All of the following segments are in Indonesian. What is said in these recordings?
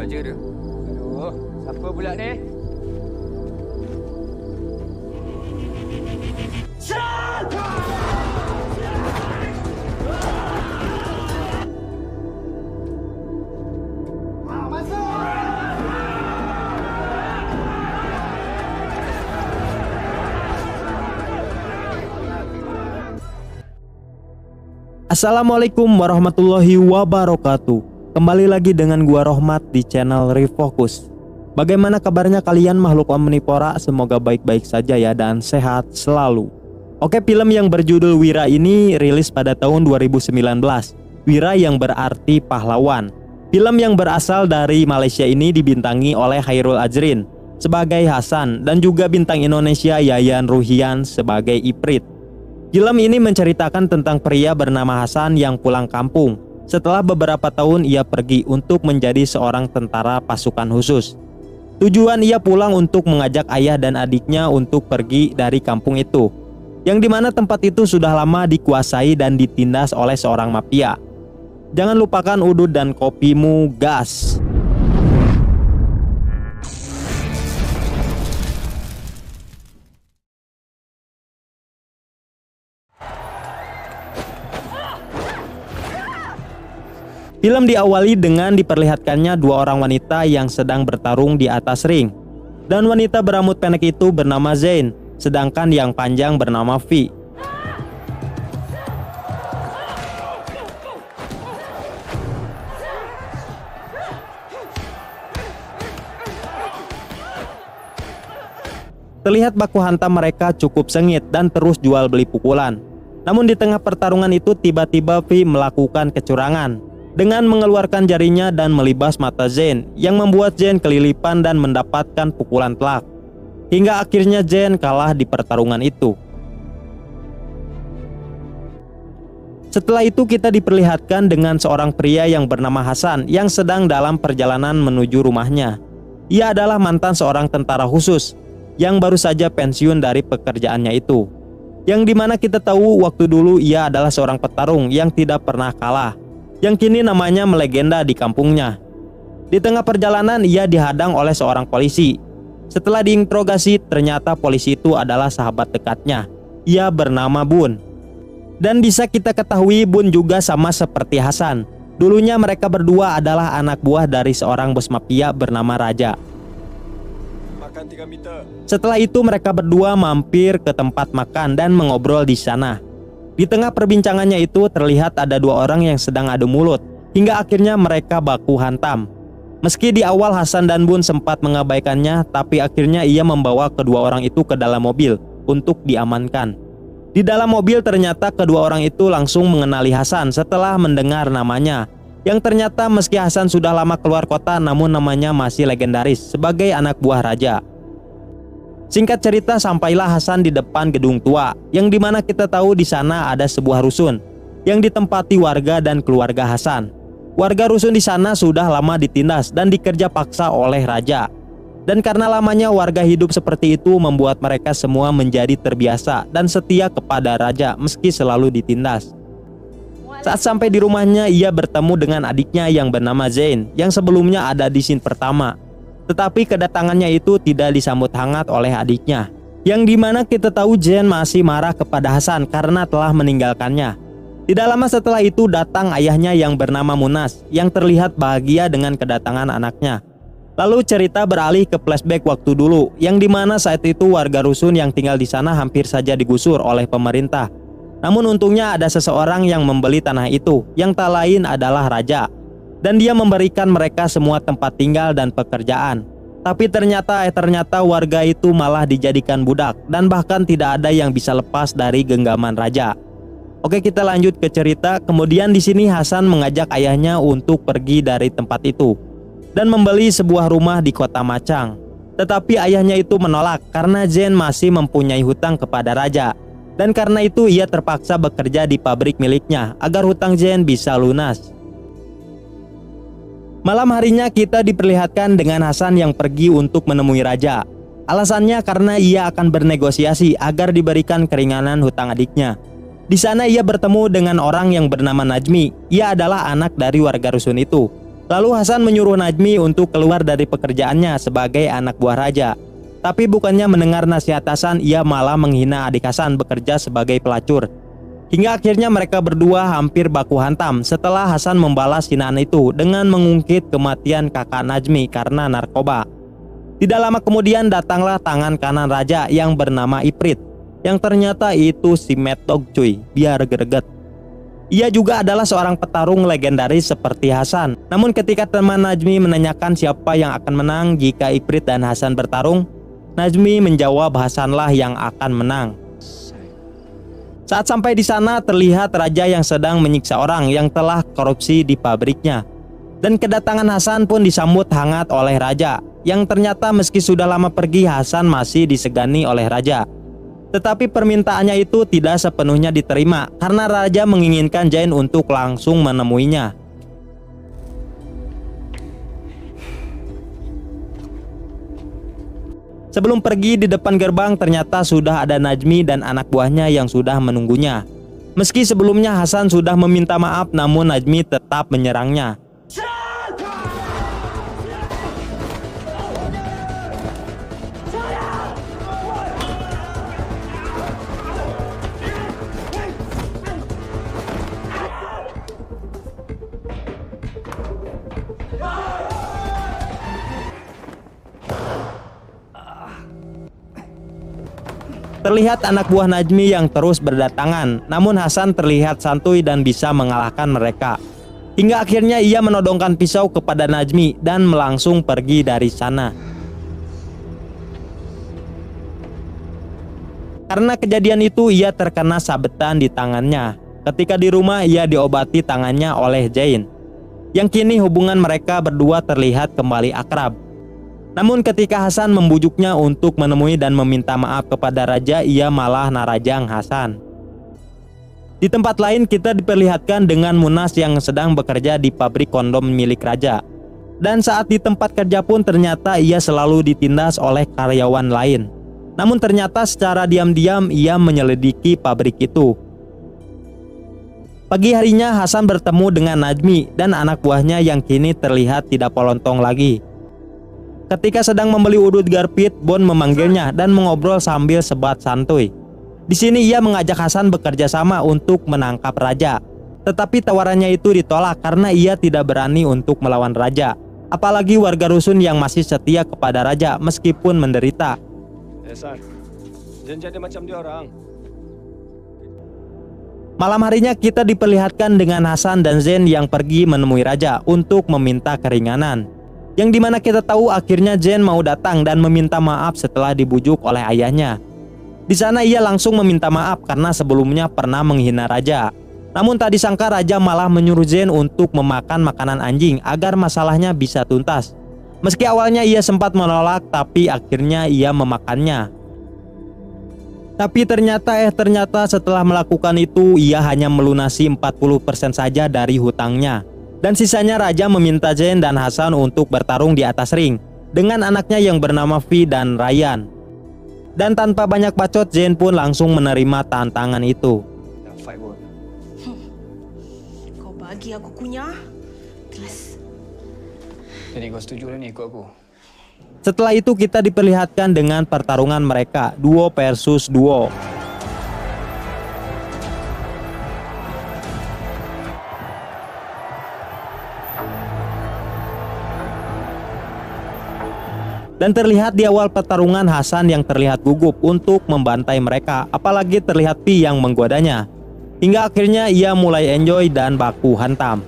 raja dia. Aduh, siapa pula ni? Assalamualaikum warahmatullahi wabarakatuh. Kembali lagi dengan gua Rohmat di channel Refocus. Bagaimana kabarnya kalian makhluk omnivora? Semoga baik-baik saja ya dan sehat selalu. Oke, film yang berjudul Wira ini rilis pada tahun 2019. Wira yang berarti pahlawan. Film yang berasal dari Malaysia ini dibintangi oleh Chairul Ajrin sebagai Hasan dan juga bintang Indonesia Yayan Ruhian sebagai Iprit. Film ini menceritakan tentang pria bernama Hasan yang pulang kampung. Setelah beberapa tahun ia pergi untuk menjadi seorang tentara pasukan khusus. Tujuan ia pulang untuk mengajak ayah dan adiknya untuk pergi dari kampung itu, yang dimana tempat itu sudah lama dikuasai dan ditindas oleh seorang mafia. Jangan lupakan udud dan kopimu, gas! Film diawali dengan diperlihatkannya dua orang wanita yang sedang bertarung di atas ring. Dan wanita berambut pendek itu bernama Zain, sedangkan yang panjang bernama Vi. Terlihat baku hantam mereka cukup sengit dan terus jual beli pukulan. Namun di tengah pertarungan itu tiba-tiba Vi melakukan kecurangan dengan mengeluarkan jarinya dan melibas mata Zain, yang membuat Zain kelilipan dan mendapatkan pukulan telak. Hingga akhirnya Zain kalah di pertarungan itu. Setelah itu kita diperlihatkan dengan seorang pria yang bernama Hasan yang sedang dalam perjalanan menuju rumahnya. Ia adalah mantan seorang tentara khusus yang baru saja pensiun dari pekerjaannya itu. Yang dimana kita tahu waktu dulu ia adalah seorang petarung yang tidak pernah kalah, yang kini namanya melegenda di kampungnya. Di tengah perjalanan ia dihadang oleh seorang polisi. Setelah diinterogasi ternyata polisi itu adalah sahabat dekatnya. Ia bernama Bun. Dan bisa kita ketahui Bun juga sama seperti Hasan. Dulunya mereka berdua adalah anak buah dari seorang bos mafia bernama Raja. Makan 3 meter. Setelah itu mereka berdua mampir ke tempat makan dan mengobrol di sana. Di tengah perbincangannya itu terlihat ada dua orang yang sedang adu mulut, hingga akhirnya mereka baku hantam. Meski di awal Hasan dan Bun sempat mengabaikannya, tapi akhirnya ia membawa kedua orang itu ke dalam mobil untuk diamankan. Di dalam mobil ternyata kedua orang itu langsung mengenali Hasan setelah mendengar namanya, yang ternyata meski Hasan sudah lama keluar kota namun namanya masih legendaris sebagai anak buah raja. Singkat cerita sampailah Hasan di depan gedung tua, yang dimana kita tahu di sana ada sebuah rusun yang ditempati warga dan keluarga Hasan. Warga rusun di sana sudah lama ditindas dan dikerja paksa oleh raja. Dan karena lamanya warga hidup seperti itu membuat mereka semua menjadi terbiasa dan setia kepada raja meski selalu ditindas. Saat sampai di rumahnya ia bertemu dengan adiknya yang bernama Zain yang sebelumnya ada di scene pertama. Tetapi kedatangannya itu tidak disambut hangat oleh adiknya, yang dimana kita tahu Zain masih marah kepada Hasan karena telah meninggalkannya. Tidak lama setelah itu datang ayahnya yang bernama Munas, yang terlihat bahagia dengan kedatangan anaknya. Lalu cerita beralih ke flashback waktu dulu, yang dimana saat itu warga rusun yang tinggal di sana hampir saja digusur oleh pemerintah. Namun untungnya ada seseorang yang membeli tanah itu, yang tak lain adalah raja. Dan dia memberikan mereka semua tempat tinggal dan pekerjaan. Tapi ternyata warga itu malah dijadikan budak dan bahkan tidak ada yang bisa lepas dari genggaman raja. Oke, kita lanjut ke cerita. Kemudian di sini Hasan mengajak ayahnya untuk pergi dari tempat itu dan membeli sebuah rumah di kota Macang. Tetapi ayahnya itu menolak karena Zain masih mempunyai hutang kepada raja. Dan karena itu ia terpaksa bekerja di pabrik miliknya agar hutang Zain bisa lunas. Malam harinya kita diperlihatkan dengan Hasan yang pergi untuk menemui raja. Alasannya karena ia akan bernegosiasi agar diberikan keringanan hutang adiknya. Di sana ia bertemu dengan orang yang bernama Najmi. Ia adalah anak dari warga rusun itu. Lalu Hasan menyuruh Najmi untuk keluar dari pekerjaannya sebagai anak buah raja. Tapi bukannya mendengar nasihat Hasan, ia malah menghina adik Hasan bekerja sebagai pelacur. Hingga akhirnya mereka berdua hampir baku hantam setelah Hasan membalas hinaan itu dengan mengungkit kematian kakak Najmi karena narkoba. Tidak lama kemudian datanglah tangan kanan raja yang bernama Iprit, yang ternyata itu si Mad Dog cuy, biar greget. Ia juga adalah seorang petarung legendaris seperti Hasan. Namun ketika teman Najmi menanyakan siapa yang akan menang jika Iprit dan Hasan bertarung, Najmi menjawab Hasanlah yang akan menang. Saat sampai di sana terlihat raja yang sedang menyiksa orang yang telah korupsi di pabriknya. Dan kedatangan Hasan pun disambut hangat oleh raja, yang ternyata meski sudah lama pergi, Hasan masih disegani oleh raja. Tetapi permintaannya itu tidak sepenuhnya diterima karena raja menginginkan Zain untuk langsung menemuinya. Sebelum pergi, di depan gerbang ternyata sudah ada Najmi dan anak buahnya yang sudah menunggunya. Meski sebelumnya Hasan sudah meminta maaf, namun Najmi tetap menyerangnya. Terlihat anak buah Najmi yang terus berdatangan, namun Hasan terlihat santuy dan bisa mengalahkan mereka. Hingga akhirnya ia menodongkan pisau kepada Najmi dan langsung pergi dari sana. Karena kejadian itu ia terkena sabetan di tangannya. Ketika di rumah ia diobati tangannya oleh Zain, yang kini hubungan mereka berdua terlihat kembali akrab. Namun ketika Hasan membujuknya untuk menemui dan meminta maaf kepada raja, ia malah narajang Hasan. Di tempat lain kita diperlihatkan dengan Munas yang sedang bekerja di pabrik kondom milik raja. Dan saat di tempat kerja pun ternyata ia selalu ditindas oleh karyawan lain. Namun ternyata secara diam-diam ia menyelidiki pabrik itu. Pagi harinya Hasan bertemu dengan Najmi dan anak buahnya yang kini terlihat tidak polontong lagi. Ketika sedang membeli udut garpit, Bon memanggilnya dan mengobrol sambil sebat santuy. Di sini ia mengajak Hasan bekerja sama untuk menangkap raja. Tetapi tawarannya itu ditolak karena ia tidak berani untuk melawan raja. Apalagi warga rusun yang masih setia kepada raja meskipun menderita. San, jangan jadi macam dia orang. Malam harinya kita diperlihatkan dengan Hasan dan Zain yang pergi menemui raja untuk meminta keringanan. Yang dimana kita tahu akhirnya Zain mau datang dan meminta maaf setelah dibujuk oleh ayahnya. Di sana ia langsung meminta maaf karena sebelumnya pernah menghina raja. Namun tak disangka raja malah menyuruh Zain untuk memakan makanan anjing agar masalahnya bisa tuntas. Meski awalnya ia sempat menolak, tapi akhirnya ia memakannya. Tapi ternyata setelah melakukan itu ia hanya melunasi 40% saja dari hutangnya. Dan sisanya raja meminta Zain dan Hasan untuk bertarung di atas ring dengan anaknya yang bernama Vi dan Ryan. Dan tanpa banyak bacot, Zain pun langsung menerima tantangan itu. Dah fight Bon. Kau bagi aku kunyah. Kelas. Jadi kau setuju lah ni ikut aku? Setelah itu kita diperlihatkan dengan pertarungan mereka, duo versus duo. Dan terlihat di awal pertarungan Hasan yang terlihat gugup untuk membantai mereka, apalagi terlihat Pi yang menggodanya. Hingga akhirnya ia mulai enjoy dan baku hantam.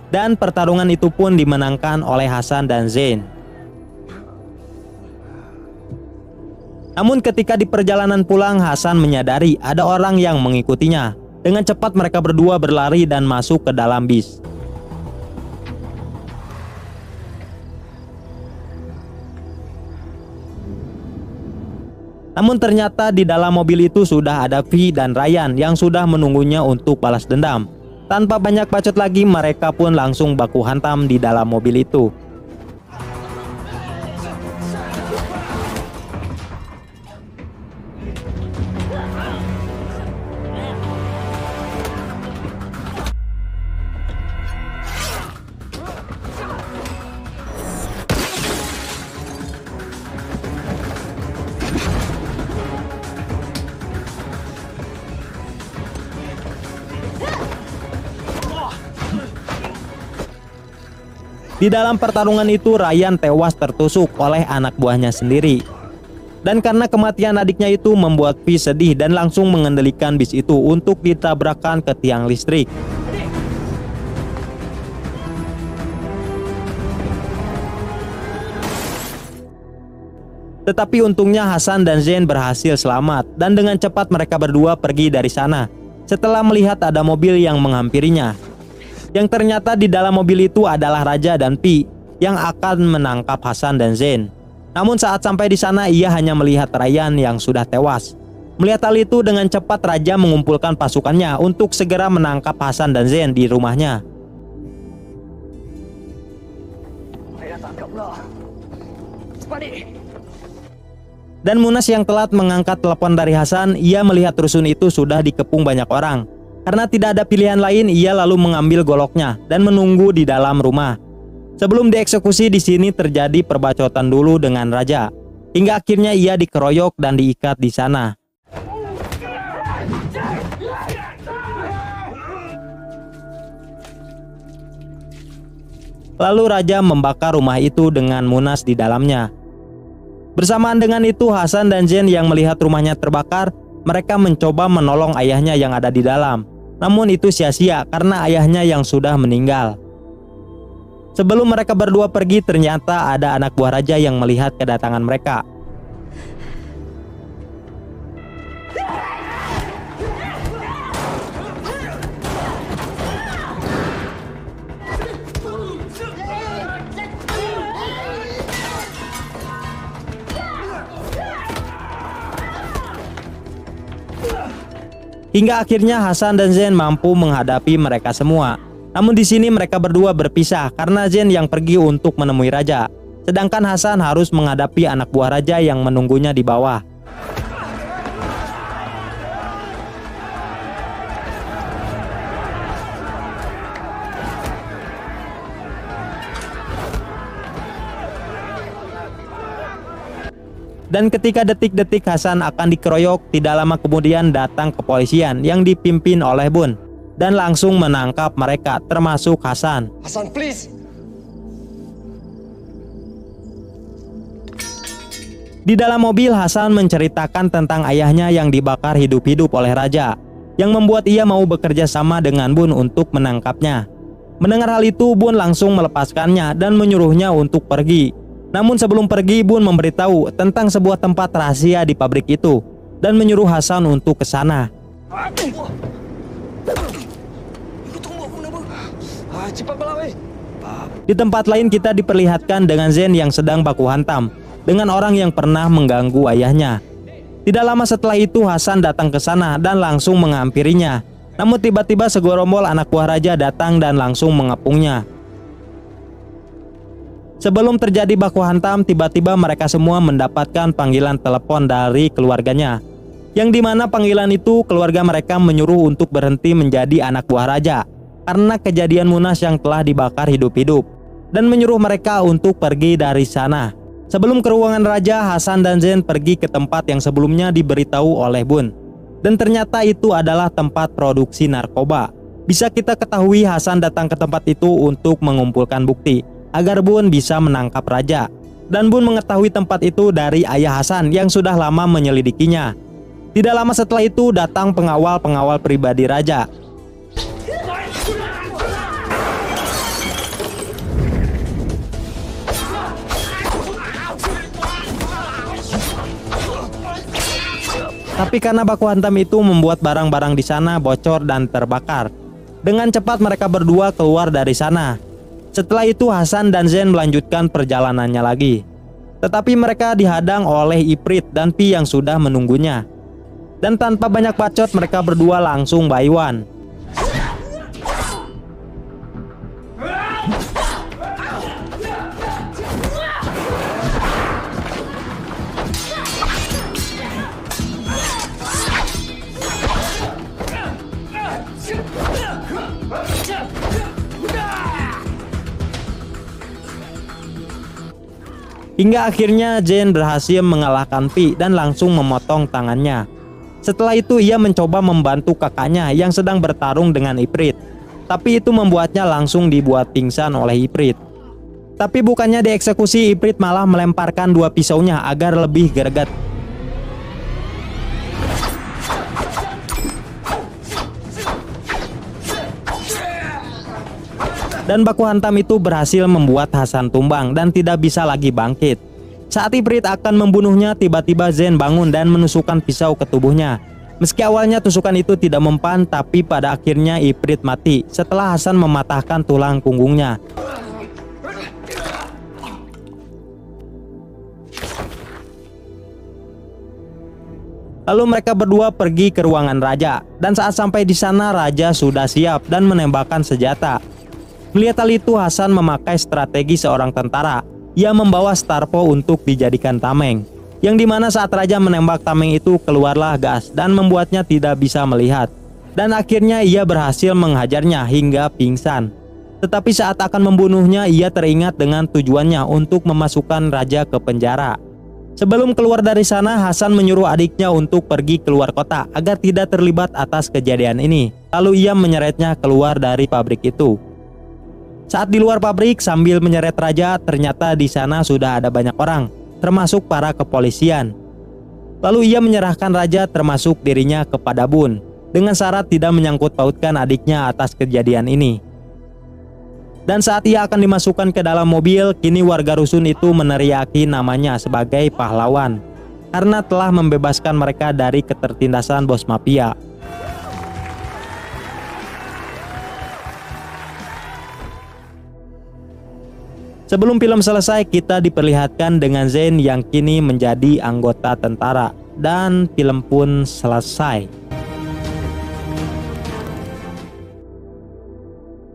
Dan pertarungan itu pun dimenangkan oleh Hasan dan Zain. Namun ketika di perjalanan pulang, Hasan menyadari ada orang yang mengikutinya. Dengan cepat mereka berdua berlari dan masuk ke dalam bis. Namun ternyata di dalam mobil itu sudah ada V dan Ryan yang sudah menunggunya untuk balas dendam. Tanpa banyak bacot lagi, mereka pun langsung baku hantam di dalam mobil itu. Di dalam pertarungan itu Ryan tewas tertusuk oleh anak buahnya sendiri. Dan karena kematian adiknya itu membuat V sedih dan langsung mengendalikan bis itu untuk ditabrakkan ke tiang listrik. Tetapi untungnya Hasan dan Zain berhasil selamat dan dengan cepat mereka berdua pergi dari sana setelah melihat ada mobil yang menghampirinya. Yang ternyata di dalam mobil itu adalah Raja dan Pi yang akan menangkap Hasan dan Zain. Namun saat sampai di sana ia hanya melihat Ryan yang sudah tewas. Melihat hal itu dengan cepat Raja mengumpulkan pasukannya untuk segera menangkap Hasan dan Zain di rumahnya. Ayah tangkaplah. Cepat ni. Dan Munas yang telat mengangkat telepon dari Hasan, ia melihat rusun itu sudah dikepung banyak orang. Karena tidak ada pilihan lain, ia lalu mengambil goloknya dan menunggu di dalam rumah. Sebelum dieksekusi, di sini terjadi perbacotan dulu dengan Raja, hingga akhirnya ia dikeroyok dan diikat di sana. Lalu Raja membakar rumah itu dengan Munas di dalamnya. Bersamaan dengan itu, Hasan dan Zain yang melihat rumahnya terbakar, mereka mencoba menolong ayahnya yang ada di dalam. Namun itu sia-sia karena ayahnya yang sudah meninggal. Sebelum mereka berdua pergi, ternyata ada anak buah Raja yang melihat kedatangan mereka. Hingga akhirnya Hasan dan Zain mampu menghadapi mereka semua. Namun di sini mereka berdua berpisah karena Zain yang pergi untuk menemui Raja, sedangkan Hasan harus menghadapi anak buah Raja yang menunggunya di bawah. Dan ketika detik-detik Hasan akan dikeroyok, tidak lama kemudian datang kepolisian yang dipimpin oleh Bun dan langsung menangkap mereka termasuk Hasan. Hasan, please. Di dalam mobil, Hasan menceritakan tentang ayahnya yang dibakar hidup-hidup oleh Raja, yang membuat ia mau bekerja sama dengan Bun untuk menangkapnya. Mendengar hal itu, Bun langsung melepaskannya dan menyuruhnya untuk pergi. Namun sebelum pergi, Bun memberitahu tentang sebuah tempat rahasia di pabrik itu dan menyuruh Hasan untuk ke sana. Cepat bawa. Di tempat lain kita diperlihatkan dengan Zain yang sedang baku hantam dengan orang yang pernah mengganggu ayahnya. Tidak lama setelah itu Hasan datang ke sana dan langsung menghampirinya. Namun tiba-tiba segerombol anak buah Raja datang dan langsung mengepungnya. Sebelum terjadi baku hantam, tiba-tiba mereka semua mendapatkan panggilan telepon dari keluarganya. Yang dimana panggilan itu keluarga mereka menyuruh untuk berhenti menjadi anak buah Raja karena kejadian Munas yang telah dibakar hidup-hidup, dan menyuruh mereka untuk pergi dari sana. Sebelum ke ruangan Raja, Hasan dan Zain pergi ke tempat yang sebelumnya diberitahu oleh Bun. Dan ternyata itu adalah tempat produksi narkoba. Bisa kita ketahui Hasan datang ke tempat itu untuk mengumpulkan bukti agar Bun bisa menangkap Raja. Dan Bun mengetahui tempat itu dari ayah Hasan yang sudah lama menyelidikinya. Tidak lama setelah itu datang pengawal-pengawal pribadi Raja. Tapi karena baku hantam itu membuat barang-barang di sana bocor dan terbakar. Dengan cepat mereka berdua keluar dari sana. Setelah itu Hasan dan Zain melanjutkan perjalanannya lagi. Tetapi mereka dihadang oleh Iprit dan Pi yang sudah menunggunya. Dan tanpa banyak bacot mereka berdua langsung bayuan. Hingga akhirnya Zen berhasil mengalahkan Pi dan langsung memotong tangannya. Setelah itu ia mencoba membantu kakaknya yang sedang bertarung dengan Iprit. Tapi itu membuatnya langsung dibuat pingsan oleh Iprit. Tapi bukannya dieksekusi, Iprit malah melemparkan 2 pisaunya agar lebih greget. Dan baku hantam itu berhasil membuat Hasan tumbang dan tidak bisa lagi bangkit. Saat Iprit akan membunuhnya, tiba-tiba Zen bangun dan menusukkan pisau ke tubuhnya. Meski awalnya tusukan itu tidak mempan, tapi pada akhirnya Iprit mati setelah Hasan mematahkan tulang punggungnya. Lalu mereka berdua pergi ke ruangan raja, dan saat sampai di sana raja sudah siap dan menembakkan senjata. Melihat hal itu, Hasan memakai strategi seorang tentara. Ia membawa Starpo untuk dijadikan tameng, yang dimana saat raja menembak tameng itu keluarlah gas dan membuatnya tidak bisa melihat. Dan akhirnya ia berhasil menghajarnya hingga pingsan. Tetapi saat akan membunuhnya, ia teringat dengan tujuannya untuk memasukkan raja ke penjara. Sebelum keluar dari sana, Hasan menyuruh adiknya untuk pergi keluar kota agar tidak terlibat atas kejadian ini. Lalu ia menyeretnya keluar dari pabrik itu. Saat di luar pabrik sambil menyeret raja, ternyata di sana sudah ada banyak orang, termasuk para kepolisian. Lalu ia menyerahkan raja termasuk dirinya kepada Bun, dengan syarat tidak menyangkut pautkan adiknya atas kejadian ini. Dan saat ia akan dimasukkan ke dalam mobil, kini warga rusun itu meneriaki namanya sebagai pahlawan, karena telah membebaskan mereka dari ketertindasan bos mafia. Sebelum film selesai, kita diperlihatkan dengan Zen yang kini menjadi anggota tentara, dan film pun selesai.